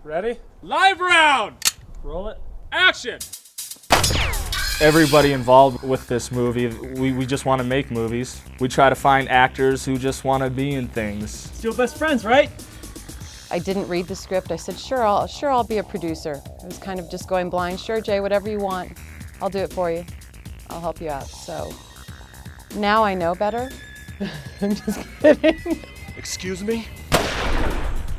Ready? Live round! Roll it. Action! Everybody involved with this movie, we just want to make movies. We try to find actors who just want to be in things. Still best friends, right? I didn't read the script. I said, sure, I'll be a producer. I was kind of just going blind. Sure, Jay, whatever you want, I'll do it for you. I'll help you out. So now I know better. I'm just kidding. Excuse me?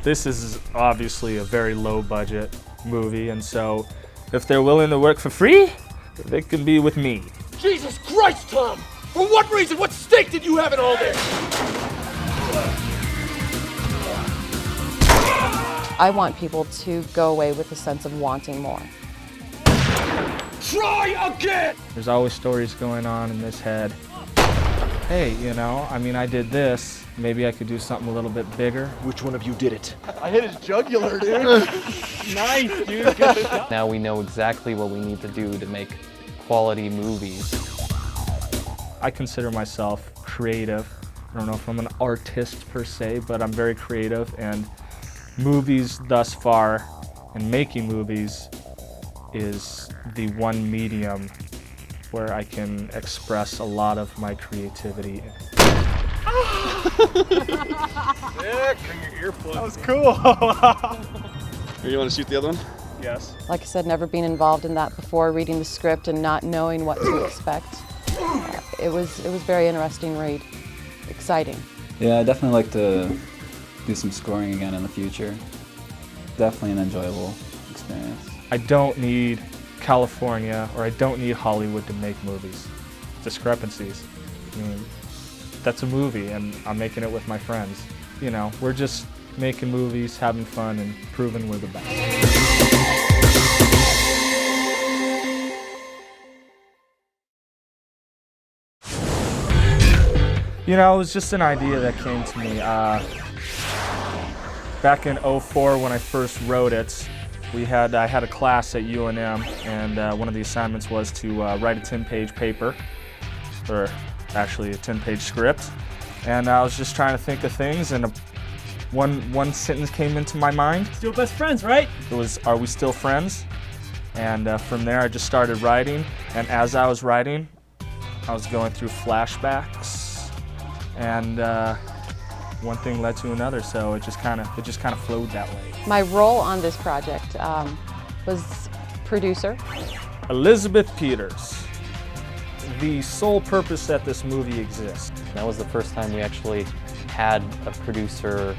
This is obviously a very low budget movie, and so if they're willing to work for free, they can be with me. Jesus Christ, Tom! For what reason? What stake did you have in all this? I want people to go away with a sense of wanting more. Try again! There's always stories going on in this head. Hey, I did this. Maybe I could do something a little bit bigger. Which one of you did it? I hit his jugular, dude. Nice, dude. Good shot. Now we know exactly what we need to do to make quality movies. I consider myself creative. I don't know if I'm an artist per se, but I'm very creative, and movies thus far, and making movies, is the one medium where I can express a lot of my creativity. Sick. Bring your earplug. That was cool. You want to shoot the other one? Yes. Like I said, never been involved in that before, reading the script and not knowing what to expect. It was very interesting read, exciting. Yeah, I definitely like to do some scoring again in the future. Definitely an enjoyable experience. I don't need California, or I don't need Hollywood to make movies. Discrepancies. That's a movie, and I'm making it with my friends. We're just making movies, having fun, and proving we're the best. It was just an idea that came to me. Back in '04 when I first wrote it, I had a class at UNM, and one of the assignments was to write a 10-page paper, or actually a 10-page script. And I was just trying to think of things, and one sentence came into my mind. Still best friends, right? It was, "Are we still friends?" And from there I just started writing, and as I was writing, I was going through flashbacks, and one thing led to another, so it just kind of flowed that way. My role on this project was producer. Elizabeth Peters. The sole purpose that this movie exists. That was the first time we actually had a producer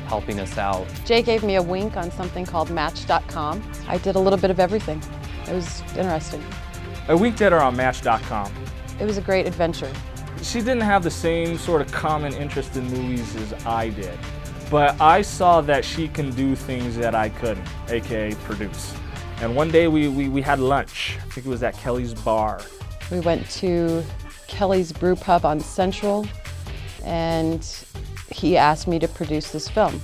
helping us out. Jay gave me a wink on something called Match.com. I did a little bit of everything. It was interesting. I winked at her on Match.com. It was a great adventure. She didn't have the same sort of common interest in movies as I did, but I saw that she can do things that I couldn't, aka produce. And one day we had lunch. I think it was at Kelly's Bar. We went to Kelly's Brew Pub on Central, and he asked me to produce this film.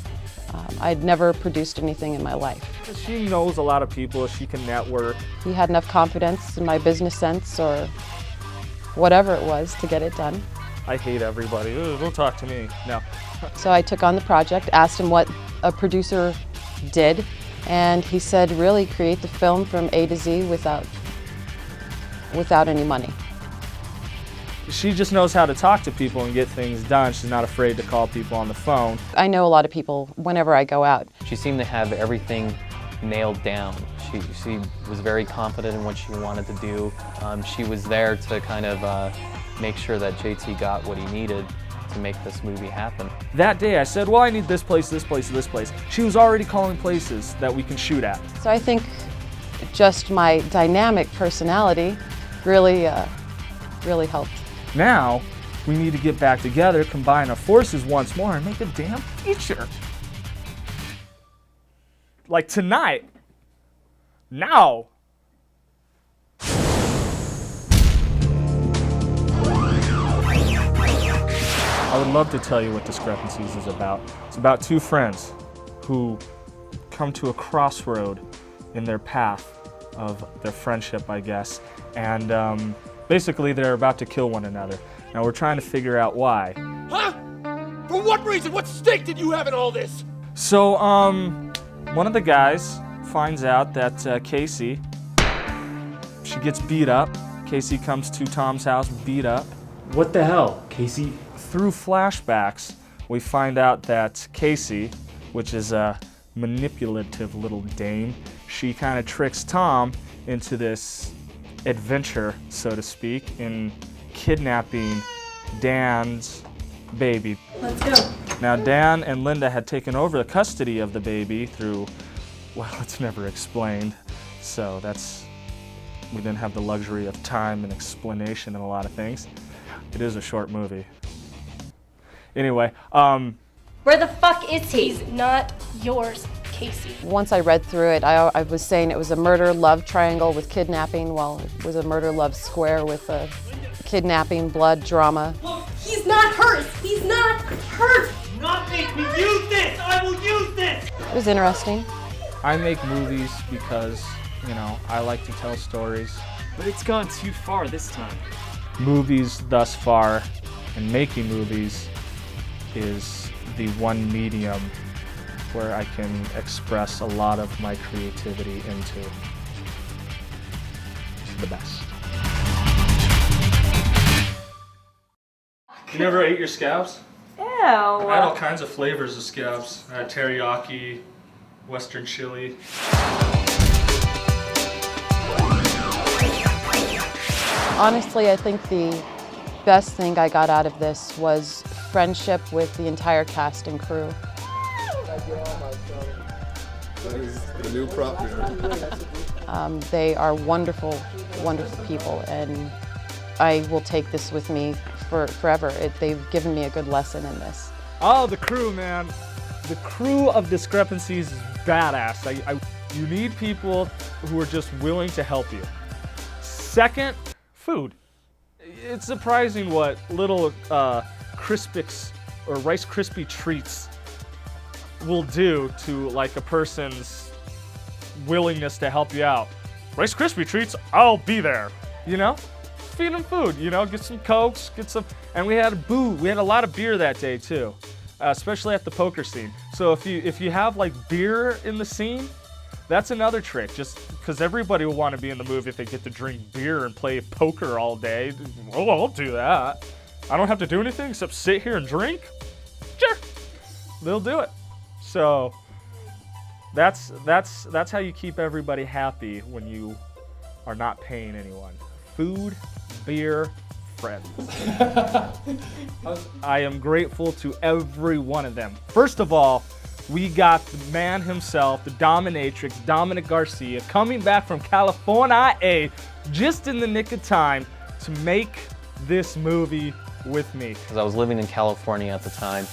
I'd never produced anything in my life. She knows a lot of people, she can network. He had enough confidence in my business sense, or whatever it was, to get it done. I hate everybody. Don't talk to me. No. So I took on the project, asked him what a producer did, and he said, really create the film from A to Z without any money. She just knows how to talk to people and get things done. She's not afraid to call people on the phone. I know a lot of people whenever I go out. She seemed to have everything nailed down. She was very confident in what she wanted to do. She was there to kind of make sure that JT got what he needed to make this movie happen. That day I said, well, I need this place, this place, this place. She was already calling places that we can shoot at. So I think just my dynamic personality really helped. Now, we need to get back together, combine our forces once more, and make a damn feature. Like tonight. Now. I would love to tell you what Discrepancies is about. It's about two friends who come to a crossroad in their path of their friendship, I guess. And basically they're about to kill one another. Now we're trying to figure out why. Huh? For what reason? What stake did you have in all this? So, One of the guys finds out that Casey, she gets beat up. Casey comes to Tom's house beat up. What the hell, Casey? Through flashbacks, we find out that Casey, which is a manipulative little dame, she kind of tricks Tom into this adventure, so to speak, in kidnapping Dan's baby. Let's go. Now, Dan and Linda had taken over the custody of the baby through, well, it's never explained, so we didn't have the luxury of time and explanation in a lot of things. It is a short movie. Anyway, Where the fuck is he? He's not yours, Casey. Once I read through it, I was saying it was a murder-love triangle with kidnapping, while it was a murder-love square with a kidnapping, blood, drama. Look, he's not hers. He's not hers. Not make me use this! I will use this! It was interesting. I make movies because, you know, I like to tell stories. But it's gone too far this time. Movies thus far, and making movies is the one medium where I can express a lot of my creativity into. The best. You never ate your scallops? Ew. I had all kinds of flavors of scallops. I had teriyaki, Western chili. Honestly, I think the best thing I got out of this was friendship with the entire cast and crew. That is the new prop here. They are wonderful, wonderful people, and I will take this with me forever. They've given me a good lesson in this. Oh, the crew, man. The crew of Discrepancies is badass. You need people who are just willing to help you. Second, food. It's surprising what little Crispix or Rice Krispie treats will do to like a person's willingness to help you out. Rice Krispie treats, I'll be there. You know? Feed them food, you know, get some Cokes, get some, and we had a lot of beer that day too, especially at the poker scene. So if you have like beer in the scene, that's another trick, just because everybody will want to be in the movie if they get to drink beer and play poker all day. Oh, I'll do that. I don't have to do anything except sit here and drink. Sure, they'll do it. So that's how you keep everybody happy when you are not paying anyone. Food, beer, friends. I am grateful to every one of them. First of all, we got the man himself, the dominatrix, Dominic Garcia, coming back from California, just in the nick of time to make this movie with me. Because I was living in California at the time,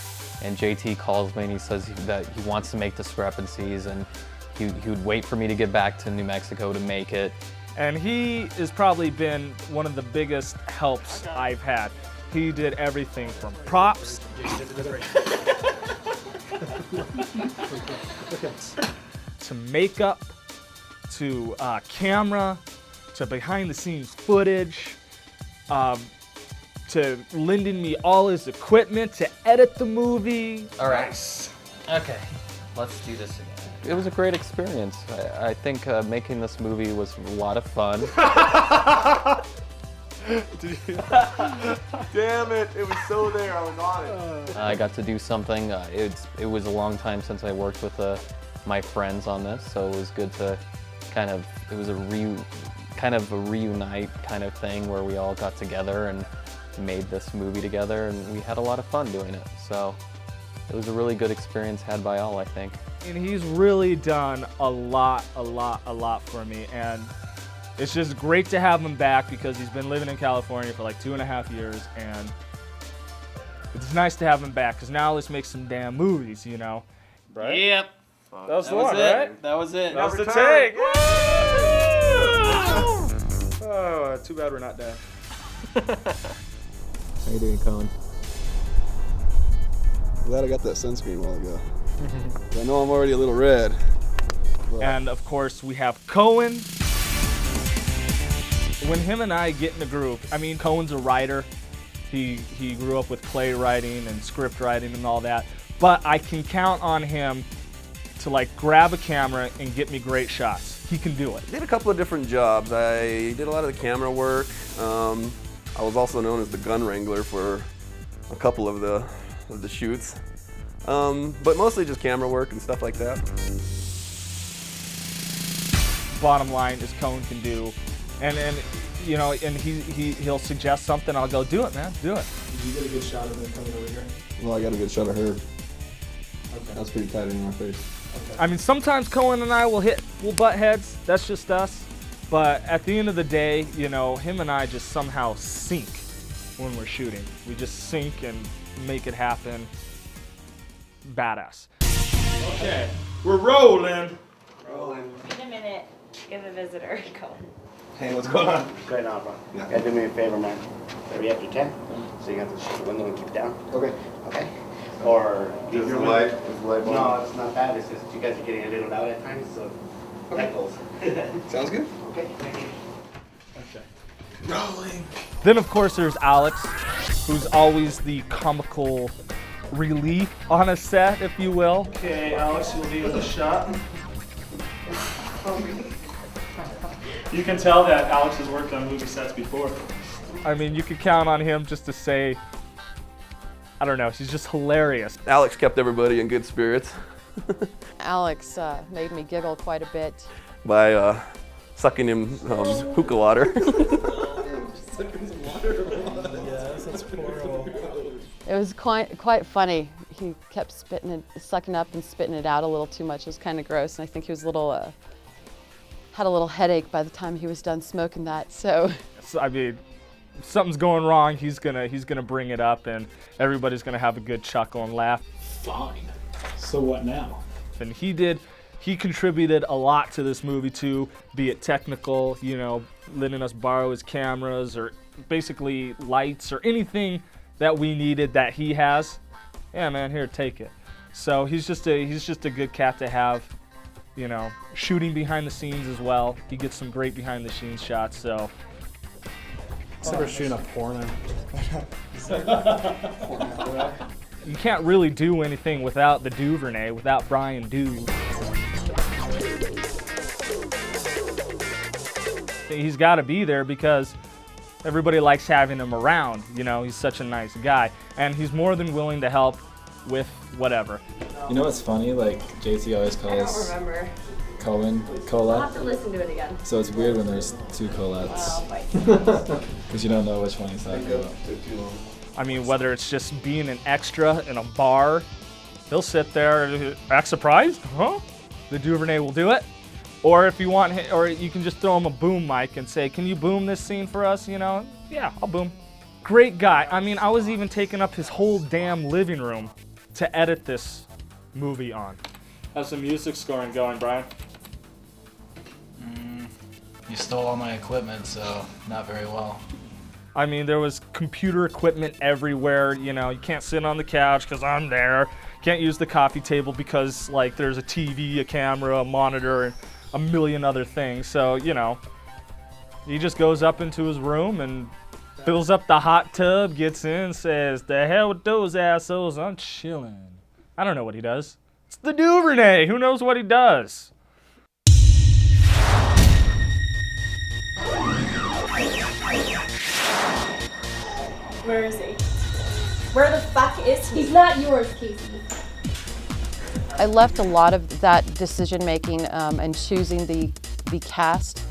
and JT calls me and he says that he wants to make Discrepancies, and he would wait for me to get back to New Mexico to make it. And he has probably been one of the biggest helps I've had. He did everything from props to makeup, to camera, to behind the scenes footage, to lending me all his equipment to edit the movie. All right. Okay, let's do this again. It was a great experience. I think making this movie was a lot of fun. Damn it, it was so there, I was on it. I got to do something. It was a long time since I worked with my friends on this, so it was good to it was a reunite kind of thing where we all got together and made this movie together, and we had a lot of fun doing it. So it was a really good experience had by all, I think. And he's really done a lot for me, and it's just great to have him back because he's been living in California for like 2.5 years, and it's nice to have him back because now let's make some damn movies, you know? Right? Yep. That was the one, right? That was it. That was the take. Oh, too bad we're not done. How you doing, Colin? Glad I got that sunscreen a while ago. I know I'm already a little red. But And of course, we have Cohen. When him and I get in a group, I mean, Cohen's a writer. He grew up with playwriting and script writing and all that. But I can count on him to like grab a camera and get me great shots. He can do it. I did a couple of different jobs. I did a lot of the camera work. I was also known as the gun wrangler for a couple of the shoots. But mostly just camera work and stuff like that. Bottom line is Cohen can do, and you know, and he'll suggest something. I'll go, do it, man, do it. Did you get a good shot of him coming over here? Well, I got a good shot of her. Okay. That's pretty tight in my face. Okay. I mean, sometimes Cohen and I we'll butt heads. That's just us. But at the end of the day, you know, him and I just somehow sync when we're shooting. We just sync and make it happen. Badass. Okay, we're rolling. Rolling. Wait a minute. You have a visitor. Go. Hey, what's going on? Straight on, bro. Yeah. You gotta do me a favor, man. Maybe after 10, so you have to shut the window and keep it down. Okay. Okay? Or leave Is your the window. light- is the light on? No, it's not that. It's just you guys are getting a little loud at times, so that goes. Sounds good. Okay, thank you. Okay. Rolling. Then of course there's Alex, who's always the comical relief on a set, if you will. Okay, Alex, you'll lead with a shot. You can tell that Alex has worked on movie sets before. I mean, you could count on him just to say, I don't know, he's just hilarious. Alex kept everybody in good spirits Alex made me giggle quite a bit. by sucking him hookah water. It was quite funny. He kept sucking up and spitting it out a little too much. It was kind of gross, and I think he was had a little headache by the time he was done smoking that. So I mean, if something's going wrong, he's gonna bring it up, and everybody's gonna have a good chuckle and laugh. Fine. So what now? And he contributed a lot to this movie too, be it technical, you know, letting us borrow his cameras or basically lights or anything that we needed that he has. Yeah, man, here, take it. So he's just a good cat to have, you know, shooting behind the scenes as well. He gets some great behind the scenes shots, so. Except for shooting a porno. You can't really do anything without the Duvernay, without Brian Duve. He's got to be there because everybody likes having him around. You know, he's such a nice guy, and he's more than willing to help with whatever. You know what's funny? Like JT always I don't calls remember. Cohen I'll have Colette. to listen to it again. So it's weird when there's two Colettes I'll fight. because you don't know which one he's talking about. I mean, whether it's just being an extra in a bar, he'll sit there, act surprised, huh? The Duvernay will do it. Or if you want, or you can just throw him a boom mic and say, can you boom this scene for us, you know? Yeah, I'll boom. Great guy. I mean, I was even taking up his whole damn living room to edit this movie on. How's some music scoring going, Brian? You stole all my equipment, so not very well. I mean, there was computer equipment everywhere. You know, you can't sit on the couch because I'm there. Can't use the coffee table because, like, there's a TV, a camera, a monitor, and a million other things. So, you know, he just goes up into his room and fills up the hot tub, gets in, says, "The hell with those assholes, I'm chilling." I don't know what he does. It's the Duvernay. Who knows what he does? Where is he? Where the fuck is he? He's not yours, Casey. I left a lot of that decision making and choosing the cast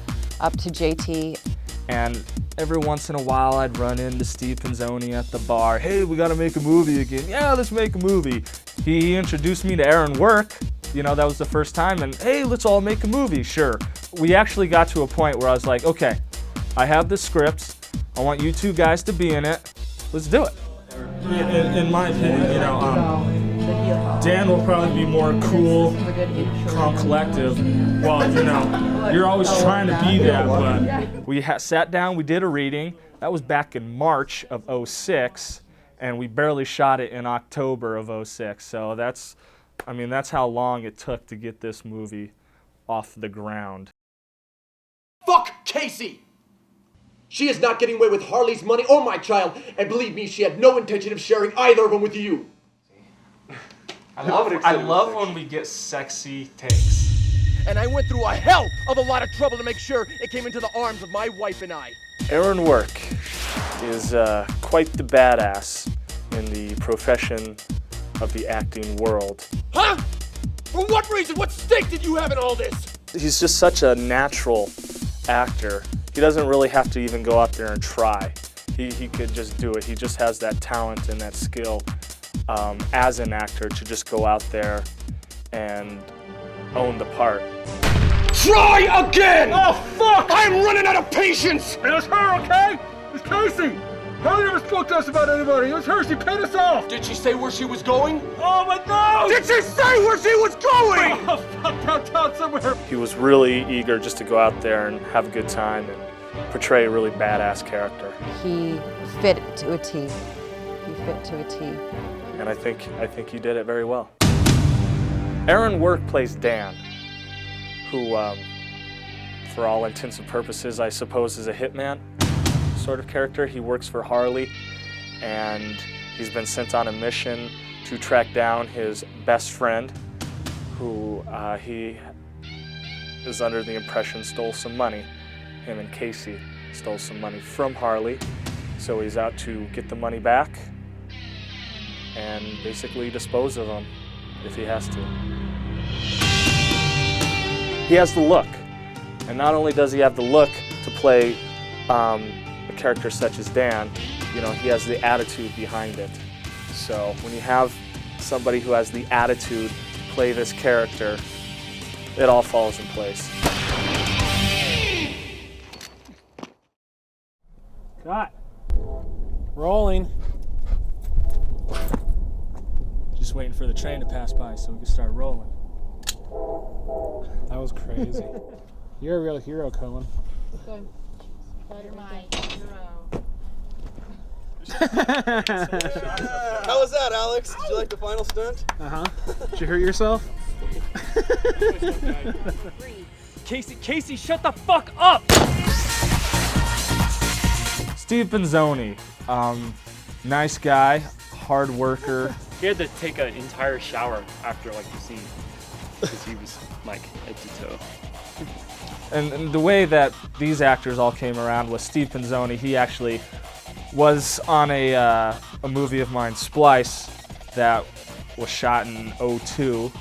up to JT. And every once in a while, I'd run into Steve Pinzoni at the bar. Hey, we gotta make a movie again. Yeah, let's make a movie. He introduced me to Aaron Work. You know, that was the first time. And hey, let's all make a movie. Sure. We actually got to a point where I was like, okay, I have the script. I want you two guys to be in it. Let's do it. In my opinion, you know, Dan will probably be more cool, calm, collective. Well, you know, you're always trying to be that, but we sat down, we did a reading. That was back in March of '06, and we barely shot it in October of '06. So that's how long it took to get this movie off the ground. Fuck Casey! She is not getting away with Harley's money or my child, and believe me, she had no intention of sharing either of them with you. I love when we get sexy takes. And I went through a hell of a lot of trouble to make sure it came into the arms of my wife and I. Aaron Work is quite the badass in the profession of the acting world. Huh? For what reason? What stake did you have in all this? He's just such a natural actor. He doesn't really have to even go out there and try. He could just do it. He just has that talent and that skill as an actor to just go out there and own the part. Try again! Oh, fuck! I'm running out of patience! It was her, okay? It's Casey! Holly never spoke to us about anybody. It was her. She paid us off. Did she say where she was going? Oh, my God! Did she say where she was going? Oh, fuck, downtown somewhere. He was really eager just to go out there and have a good time and portray a really badass character. He fit to a T. He fit to a T. And I think he did it very well. Aaron Work plays Dan, who, for all intents and purposes, I suppose is a hitman sort of character. He works for Harley, and he's been sent on a mission to track down his best friend, who he is under the impression stole some money. Him and Casey stole some money from Harley, so he's out to get the money back and basically dispose of him if he has to. He has the look, and not only does he have the look to play a character such as Dan, you know, he has the attitude behind it. So when you have somebody who has the attitude play this character, it all falls in place. Cut. Rolling. Just waiting for the train to pass by so we can start rolling. That was crazy. You're a real hero, Cohen. Good. You're my hero. How was that, Alex? Did you like the final stunt? Uh-huh. Did you hurt yourself? Casey, shut the fuck up! Steve Benzoni, nice guy, hard worker. He had to take an entire shower after like the scene because he was like head to toe. And the way that these actors all came around was Steve Benzoni. He actually was on a movie of mine, Splice, that was shot in '02.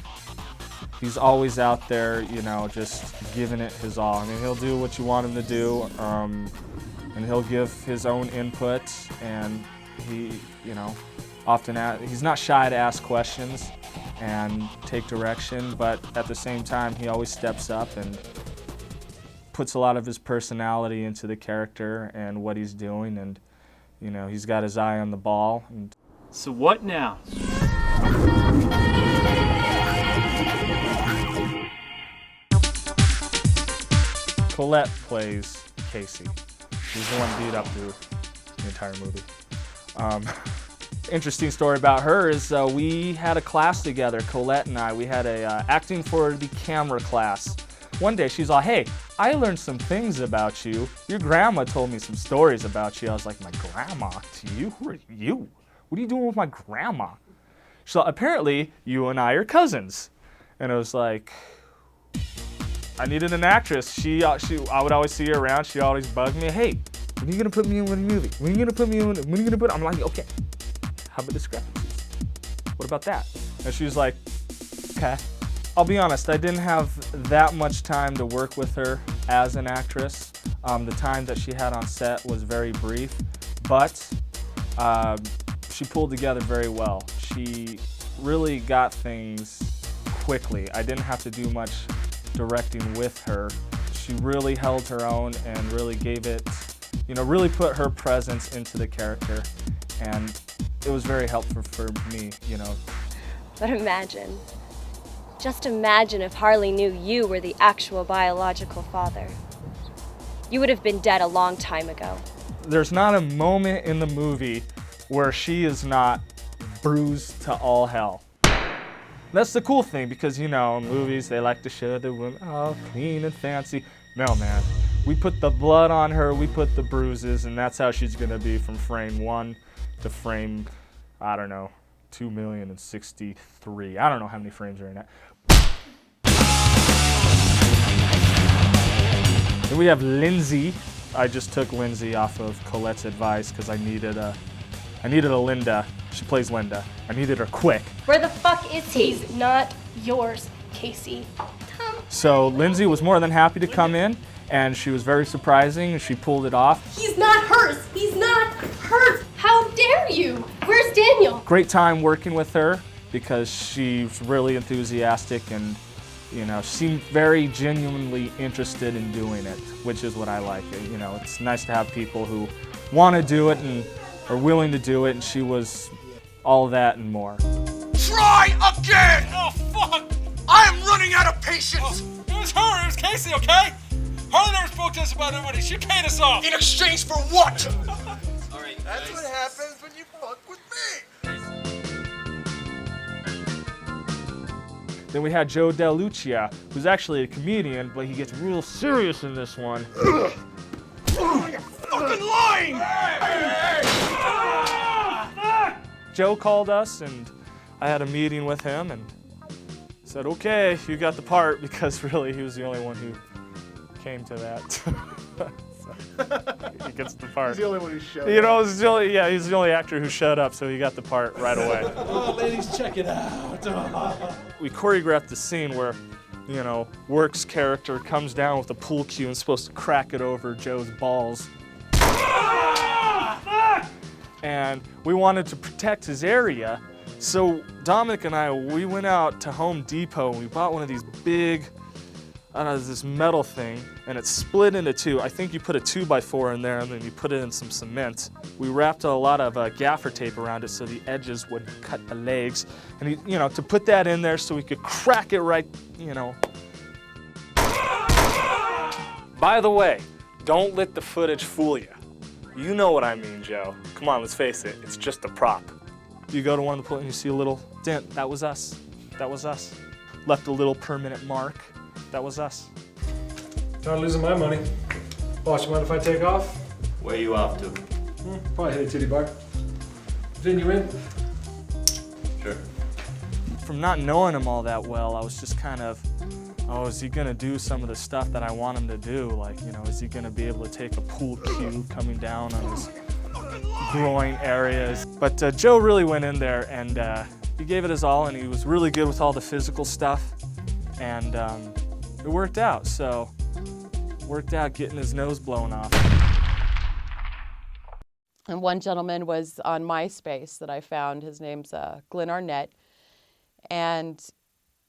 He's always out there, you know, just giving it his all. I mean, he'll do what you want him to do, and he'll give his own input, and he, you know, he's not shy to ask questions and take direction, but at the same time, he always steps up and puts a lot of his personality into the character and what he's doing, and, you know, he's got his eye on the ball. And So what now? Colette plays Casey. She's the one beat up through the entire movie. Interesting story about her is we had a class together, Colette and I. We had a acting for the camera class. One day she's all, hey, I learned some things about you. Your grandma told me some stories about you. I was like, my grandma to you? Who are you? What are you doing with my grandma? So apparently you and I are cousins. And it was like, I needed an actress. I would always see her around. She always bugged me. Hey, when are you gonna put me in one movie? When are you gonna put me in? When are you gonna put? I'm like, okay. How about Discrepancies? What about that? And she was like, okay. I'll be honest. I didn't have that much time to work with her as an actress. The time that she had on set was very brief, but she pulled together very well. She really got things quickly. I didn't have to do much directing with her. She really held her own and really gave it, you know, really put her presence into the character, and it was very helpful for me, you know. But imagine, just imagine if Harley knew you were the actual biological father. You would have been dead a long time ago. There's not a moment in the movie where she is not bruised to all hell. That's the cool thing, because, you know, in movies, they like to show the women all clean and fancy. No, man. We put the blood on her, we put the bruises, and that's how she's going to be from frame 1 to frame, I don't know, 2,063,000. I don't know how many frames are in that. Then we have Lindsay. I just took Lindsay off of Colette's advice because I needed a Linda. She plays Linda. I needed her quick. Where the fuck is he? He's not yours, Casey. So Lindsay was more than happy to come in, and she was very surprising, and she pulled it off. He's not hers. He's not hers. How dare you? Where's Daniel? Great time working with her because she's really enthusiastic and, you know, seemed very genuinely interested in doing it, which is what I like. You know, it's nice to have people who want to do it and are willing to do it, and she was all that and more. Try again! Oh, fuck! I am running out of patience! It was her, it was Casey, okay? Harley never spoke to us about anybody. She paid us off. In exchange for what? All right, That's what happens when you fuck with me! Then we had Joe DeLucia, who's actually a comedian, but he gets real serious in this one. You're fucking lying! Joe called us, and I had a meeting with him, and said, okay, you got the part, because really he was the only one who came to that. So, he gets the part. He's the only one who showed You know, up. he's the only actor who showed up, so he got the part right away. Oh, ladies, check it out. We choreographed the scene where, you know, Work's character comes down with a pool cue and is supposed to crack it over Joe's balls. And we wanted to protect his area, so Dominic and I, we went out to Home Depot and we bought one of these big, I don't know, this metal thing, and it's split into two. I think you put a 2x4 in there and then you put it in some cement. We wrapped a lot of gaffer tape around it so the edges wouldn't cut the legs. And, you know, to put that in there so we could crack it right, you know. By the way, don't let the footage fool you. You know what I mean, Joe. Come on, let's face it, it's just a prop. You go to one of the pools and you see a little dent. That was us. That was us. Left a little permanent mark. That was us. Not losing my money. Boss, you mind if I take off? Where you off to? Probably hit a titty bar. Vin, you in? Sure. From not knowing him all that well, I was just kind of, oh, is he gonna do some of the stuff that I want him to do? Like, you know, is he gonna be able to take a pool cue coming down on his groin areas? But Joe really went in there and he gave it his all, and he was really good with all the physical stuff. And it worked out, so worked out getting his nose blown off. And one gentleman was on MySpace that I found. His name's Glenn Arnett. And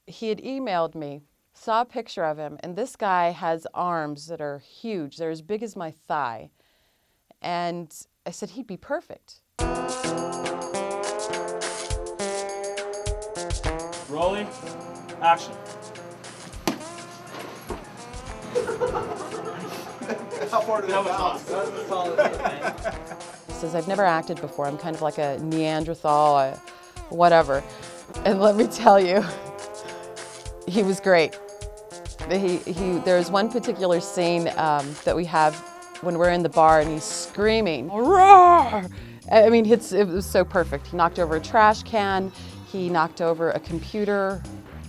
he had emailed me, saw a picture of him, and this guy has arms that are huge. They're as big as my thigh. And I said he'd be perfect. Rolling, action. How far did that was solid, He says, I've never acted before. I'm kind of like a Neanderthal, whatever. And let me tell you, he was great. There's one particular scene that we have when we're in the bar and he's screaming, roar! I mean, it was so perfect. He knocked over a trash can. He knocked over a computer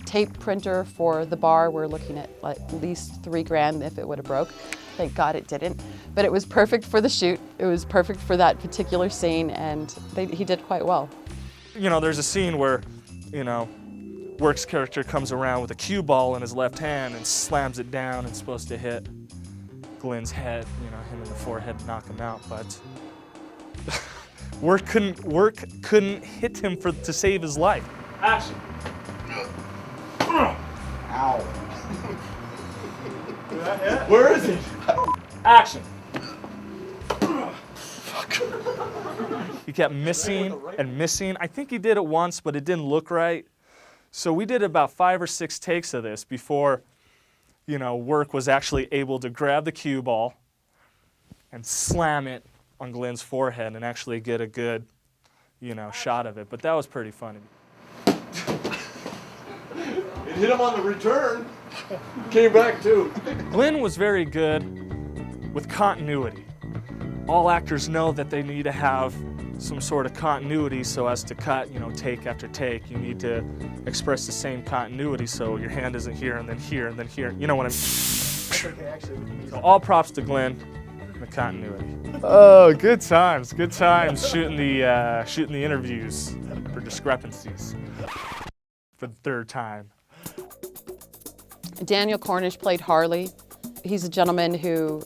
tape printer for the bar. We're looking at like at least $3,000 if it would have broke. Thank God it didn't. But it was perfect for the shoot. It was perfect for that particular scene, and he did quite well. You know, there's a scene where, you know, Work's character comes around with a cue ball in his left hand and slams it down and supposed to hit Glenn's head, you know, him in the forehead, knock him out, but Work couldn't hit him to save his life. Action. Ow. Where is it? Action. Fuck. He kept missing and missing. I think he did it once, but it didn't look right. So we did about 5 or 6 takes of this before, you know, Work was actually able to grab the cue ball and slam it on Glenn's forehead and actually get a good, you know, shot of it. But that was pretty funny. It hit him on the return. Came back too. Glenn was very good with continuity. All actors know that they need to have some sort of continuity so as to cut, take after take. You need to express the same continuity so your hand isn't here and then here and then here. You know what I mean? So all props to Glenn, the continuity. Oh, good times shooting the interviews for Discrepancies for the third time. Daniel Cornish played Harley. He's a gentleman who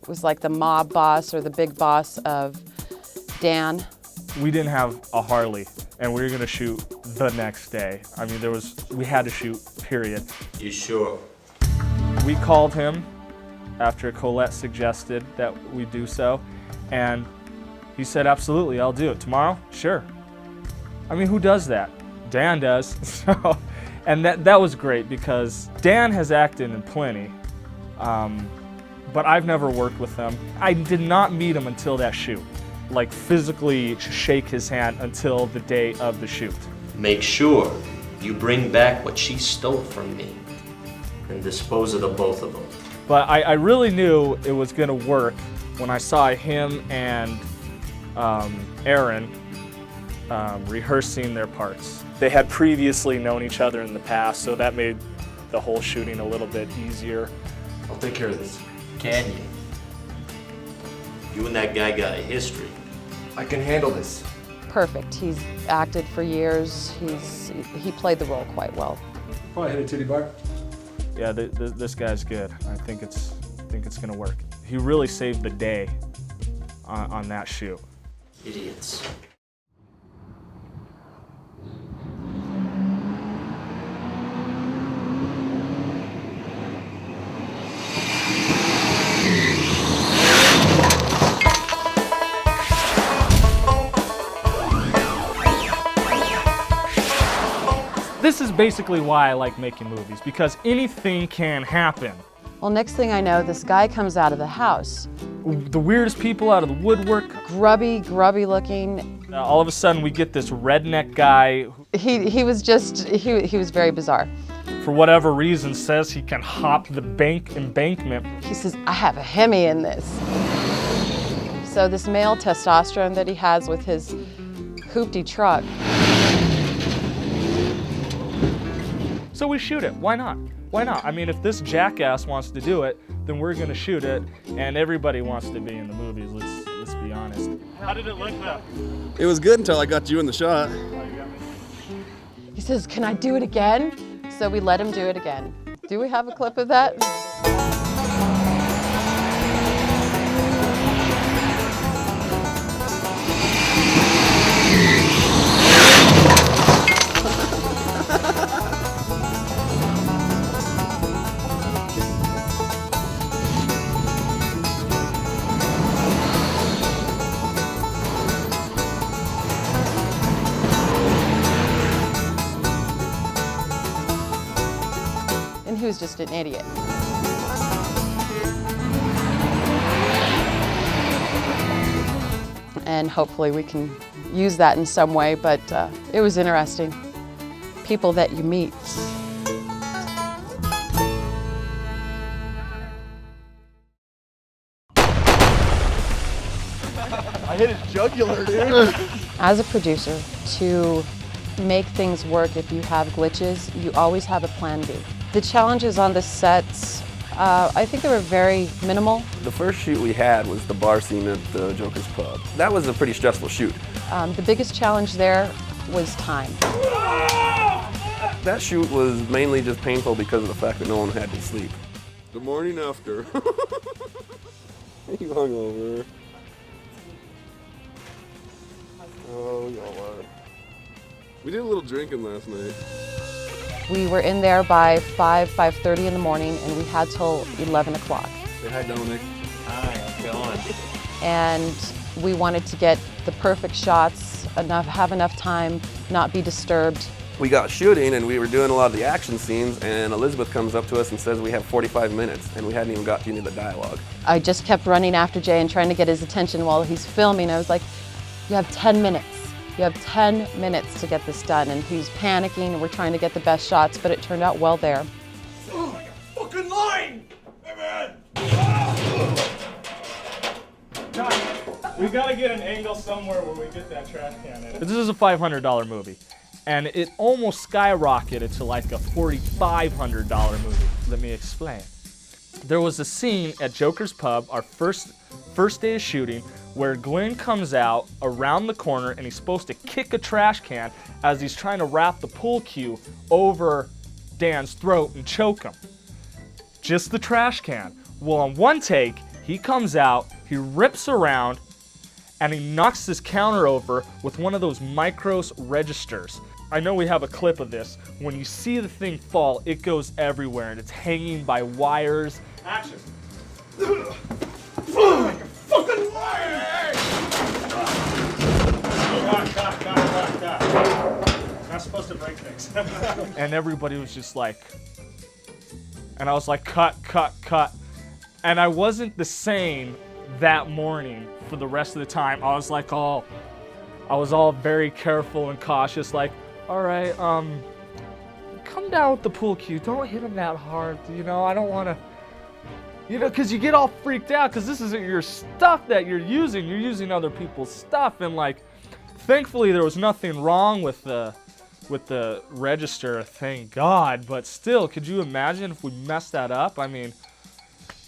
was like the mob boss or the big boss of Dan. We didn't have a Harley, and we were gonna shoot the next day. I mean, we had to shoot, period. You sure? We called him after Colette suggested that we do so, and he said, absolutely, I'll do it. Tomorrow? Sure. I mean, who does that? Dan does. So, and that was great because Dan has acted in plenty, but I've never worked with him. I did not meet him until that shoot. Like physically shake his hand until the day of the shoot. Make sure you bring back what she stole from me and dispose of the both of them. But I really knew it was gonna work when I saw him and Aaron rehearsing their parts. They had previously known each other in the past, so that made the whole shooting a little bit easier. I'll take care of this. Can you? You and that guy got a history. I can handle this. Perfect. He's acted for years. He played the role quite well. Probably hit a titty bar. Yeah, this guy's good. I think it's gonna work. He really saved the day on that shoot. Idiots. This is basically why I like making movies, because anything can happen. Well, next thing I know, this guy comes out of the house. The weirdest people out of the woodwork. Grubby looking. All of a sudden we get this redneck guy. He was very bizarre. For whatever reason says he can hop the embankment. He says, I have a Hemi in this. So this male testosterone that he has with his hoopty truck. So we shoot it. Why not? Why not? I mean, if this jackass wants to do it, then we're gonna shoot it, and everybody wants to be in the movies. Let's be honest. How did it look though? It was good until I got you in the shot. He says, can I do it again? So we let him do it again. Do we have a clip of that? He was just an idiot. And hopefully we can use that in some way, but it was interesting. People that you meet. I hit his jugular, dude. As a producer, to make things work, if you have glitches, you always have a plan B. The challenges on the sets, I think they were very minimal. The first shoot we had was the bar scene at the Joker's Pub. That was a pretty stressful shoot. The biggest challenge there was time. That shoot was mainly just painful because of the fact that no one had to sleep. The morning after. You hungover. Oh, y'all are. We did a little drinking last night. We were in there by 5:30 in the morning, and we had till 11 o'clock. Say hi, Dominic. Hi, how's it going? And we wanted to get the perfect shots, have enough time, not be disturbed. We got shooting, and we were doing a lot of the action scenes, and Elizabeth comes up to us and says we have 45 minutes, and we hadn't even got to any of the dialogue. I just kept running after Jay and trying to get his attention while he's filming. I was like, you have 10 minutes. You have 10 minutes to get this done. And he was panicking, and we're trying to get the best shots, but it turned out well there. Oh, you're fucking lying! Hey, man! We gotta get an angle somewhere where we get that trash can in. This is a $500 movie, and it almost skyrocketed to like a $4,500 movie. Let me explain. There was a scene at Joker's Pub, our first day of shooting, where Glenn comes out around the corner and he's supposed to kick a trash can as he's trying to wrap the pool cue over Dan's throat and choke him. Just the trash can. Well, on one take, he comes out, he rips around, and he knocks this counter over with one of those Micros registers. I know we have a clip of this. When you see the thing fall, it goes everywhere, and it's hanging by wires. Action. Like a fucking wire! Cut. Not supposed to break things. And everybody was just like, and I was like, cut. And I wasn't the same that morning for the rest of the time. I was like I was all very careful and cautious, like, all right, come down with the pool cue. Don't hit him that hard, I don't want to, because you get all freaked out because this isn't your stuff that you're using. You're using other people's stuff, and like, thankfully there was nothing wrong with the register, thank God. But still, could you imagine if we messed that up? I mean,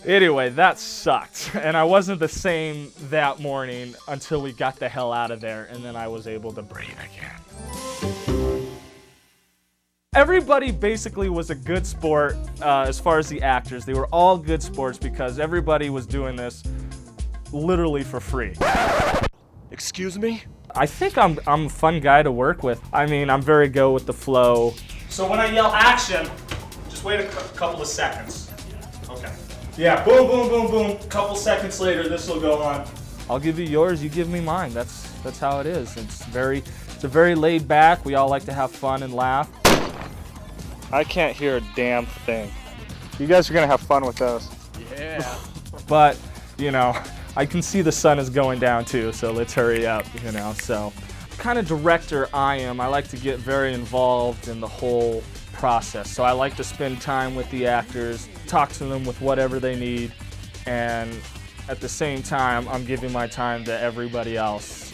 anyway, that sucked. And I wasn't the same that morning until we got the hell out of there, and then I was able to breathe again. Everybody basically was a good sport as far as the actors. They were all good sports because everybody was doing this literally for free. Excuse me? I think I'm a fun guy to work with. I mean, I'm very go with the flow. So when I yell action, just wait a couple of seconds. Okay. Yeah, boom, boom, boom, boom. Couple seconds later, this will go on. I'll give you yours, you give me mine. That's how it is. It's a very laid back. We all like to have fun and laugh. I can't hear a damn thing. You guys are gonna have fun with those. Yeah. But, I can see the sun is going down too, so let's hurry up, So, kind of director I am. I like to get very involved in the whole process. So I like to spend time with the actors, talk to them with whatever they need, and at the same time, I'm giving my time to everybody else.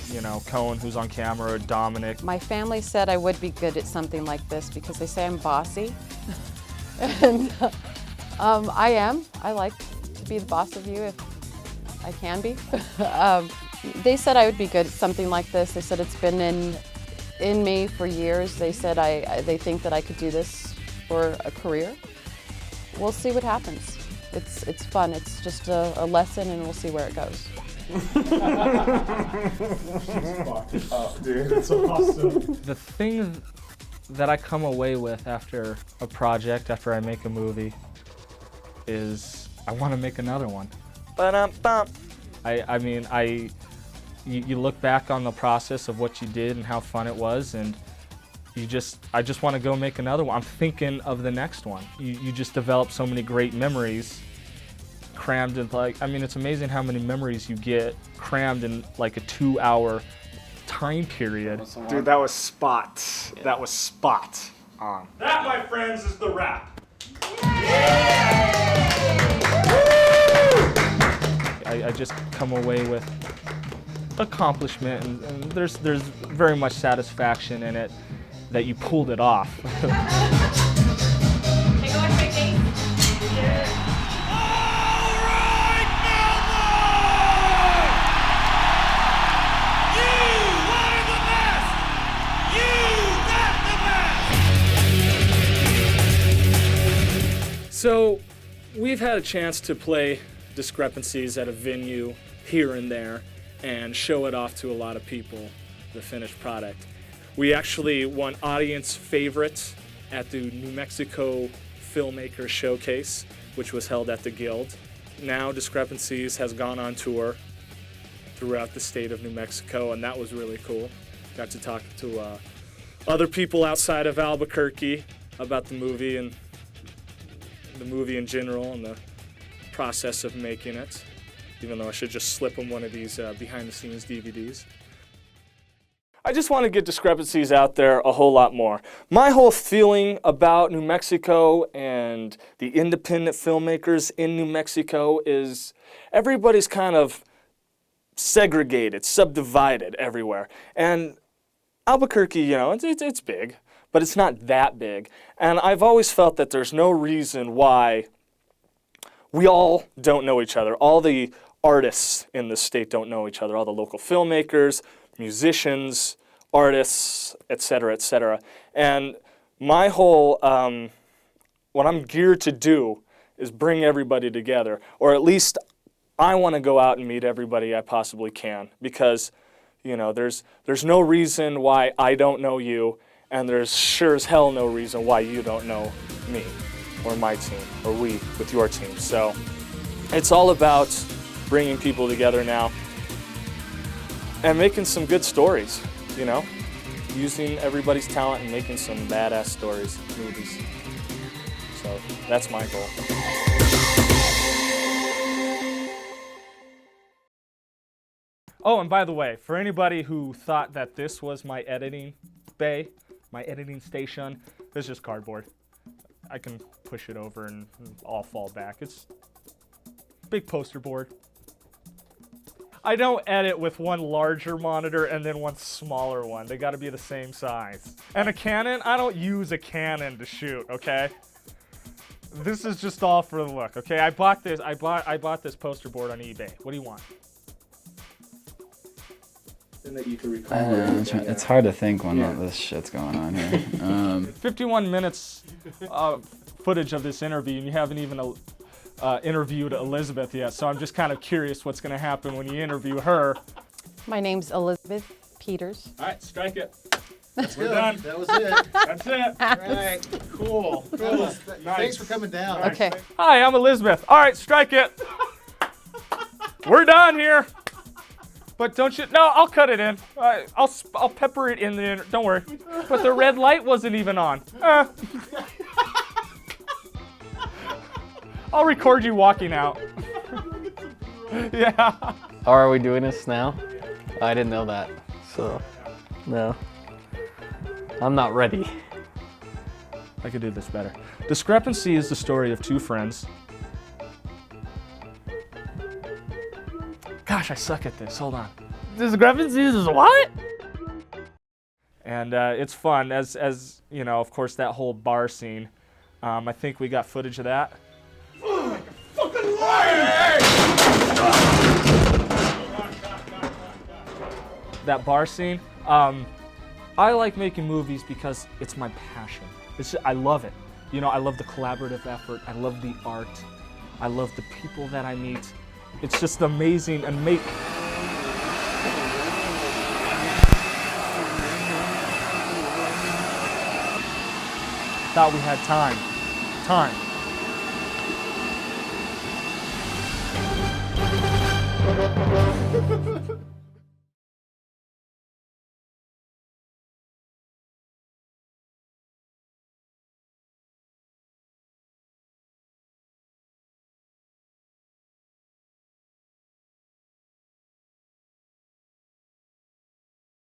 Cohen, who's on camera, or Dominic. My family said I would be good at something like this because they say I'm bossy. And I am. I like to be the boss of you if I can be. They said I would be good at something like this. They said it's been in me for years. They said they think that I could do this for a career. We'll see what happens. It's fun. It's just a lesson, and we'll see where it goes. Dude, it's awesome. The thing that I come away with after a project, after I make a movie, is I want to make another one. You look back on the process of what you did and how fun it was, and I just want to go make another one. I'm thinking of the next one. You just develop so many great memories crammed in, it's amazing how many memories you get crammed in like a 2-hour time period. Dude, that was spot. Yeah. That was spot on. That, my friends, is the wrap. I just come away with accomplishment, and there's very much satisfaction in it that you pulled it off. So, we've had a chance to play Discrepancies at a venue here and there and show it off to a lot of people, the finished product. We actually won audience favorite at the New Mexico Filmmaker Showcase, which was held at the Guild. Now Discrepancies has gone on tour throughout the state of New Mexico, and that was really cool. Got to talk to other people outside of Albuquerque about the movie and the movie in general and the process of making it, even though I should just slip them one of these behind-the-scenes DVDs. I just want to get Discrepancies out there a whole lot more. My whole feeling about New Mexico and the independent filmmakers in New Mexico is everybody's kind of segregated, subdivided everywhere. And Albuquerque, you know, it's big, but it's not that big. And I've always felt that there's no reason why we all don't know each other. All the artists in the state don't know each other. All the local filmmakers, musicians, artists, et cetera, and my whole, what I'm geared to do is bring everybody together, or at least I want to go out and meet everybody I possibly can, because, you know, there's no reason why I don't know you, and there's sure as hell no reason why you don't know me, or my team, or we with your team. So it's all about bringing people together now and making some good stories, you know, using everybody's talent and making some badass stories, movies. So that's my goal. Oh, and by the way, for anybody who thought that this was my editing bay, my editing station, this is just cardboard. I can push it over and I'll fall back. It's big poster board. I don't edit with one larger monitor and then one smaller one. They gotta be the same size. And a Canon, I don't use a Canon to shoot, okay? This is just all for the look, okay? I bought this poster board on eBay. What do you want? And that you can record. It's hard to think when all this shit's going on here. 51 minutes of footage of this interview, and you haven't even interviewed Elizabeth yet, so I'm just kind of curious what's going to happen when you interview her. My name's Elizabeth Peters. All right, strike it. That's We're good. done. That was it. That's it. All right. Cool. Nice. Nice. Thanks for coming down. Nice. Okay. Hi, I'm Elizabeth. All right, strike it. We're done here. But don't you? No, I'll cut it in. I'll pepper it in there. Don't worry. But the red light wasn't even on. I'll record you walking out. Yeah. Oh, are we doing this now? I didn't know that. So, no. I'm not ready. I could do this better. Discrepancy is the story of two friends. Gosh, I suck at this. Hold on. Discrepancies is what? And it's fun. As you know, of course, that whole bar scene. I think we got footage of that. Fucking liar! That bar scene. I like making movies because it's my passion. I love it. You know, I love the collaborative effort. I love the art. I love the people that I meet. It's just amazing and thought we had time. Time.